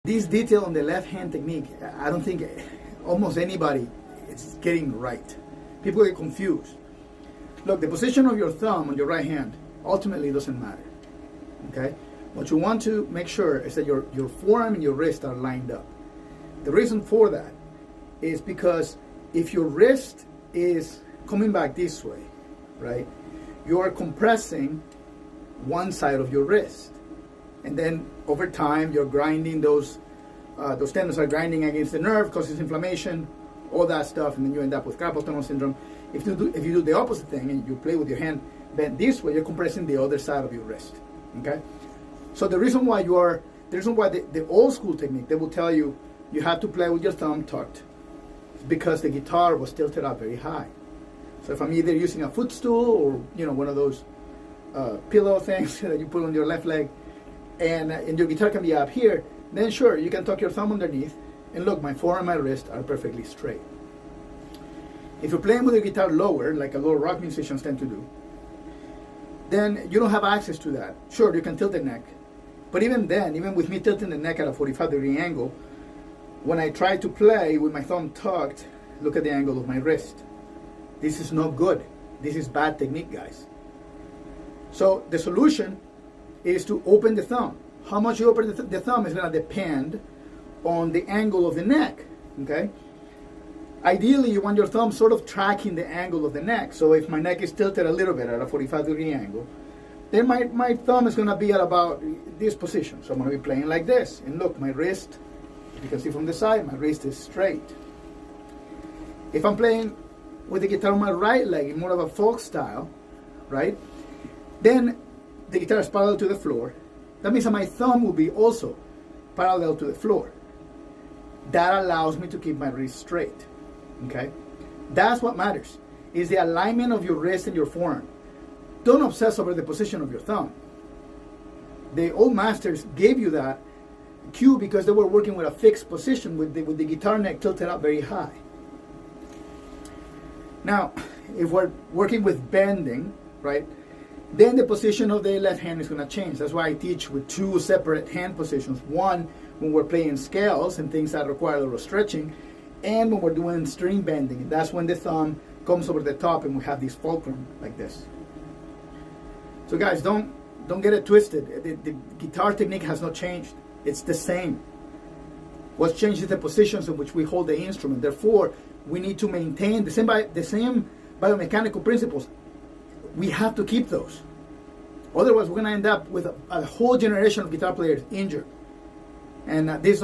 This detail on the left hand technique, I don't think almost anybody is getting right. People get confused. Look, the position of your thumb on your right hand ultimately doesn't matter. Okay? What you want to make sure is that your forearm and your wrist are lined up. The reason for that is because if your wrist is coming back this way, right, you are compressing one side of your wrist. And then over time, you're grinding those tendons are grinding against the nerve, causes inflammation, all that stuff, and then you end up with carpal tunnel syndrome. If you do the opposite thing and you play with your hand bent this way, you're compressing the other side of your wrist. Okay, so the reason why the old school technique, they will tell you you have to play with your thumb tucked, is because the guitar was tilted up very high. So if I'm either using a footstool or one of those pillow things that you put on your left leg, and your guitar can be up here, then sure, you can tuck your thumb underneath, and look, my forearm and my wrist are perfectly straight. If you're playing with your guitar lower, like a lot of rock musicians tend to do, then you don't have access to that. Sure, you can tilt the neck, but even then, even with me tilting the neck at a 45-degree angle, when I try to play with my thumb tucked, look at the angle of my wrist. This is not good. This is bad technique, guys. So the solution is to open the thumb. How much you open the thumb is going to depend on the angle of the neck, okay? Ideally, you want your thumb sort of tracking the angle of the neck. So if my neck is tilted a little bit at a 45-degree angle, then my thumb is going to be at about this position. So I'm going to be playing like this. And look, my wrist, you can see from the side, my wrist is straight. If I'm playing with the guitar on my right leg in more of a folk style, right, then the guitar is parallel to the floor. That means that my thumb will be also parallel to the floor. That allows me to keep my wrist straight. Okay? That's what matters, is the alignment of your wrist and your forearm. Don't obsess over the position of your thumb. The old masters gave you that cue because they were working with a fixed position with the guitar neck tilted up very high. Now, if we're working with bending, right, then the position of the left hand is going to change. That's why I teach with two separate hand positions. One, when we're playing scales and things that require a little stretching, and when we're doing string bending. That's when the thumb comes over the top and we have this fulcrum like this. So guys, don't get it twisted. The guitar technique has not changed. It's the same. What's changed is the positions in which we hold the instrument. Therefore, we need to maintain the same biomechanical principles. We have to keep those. Otherwise, we're going to end up with a whole generation of guitar players injured. And this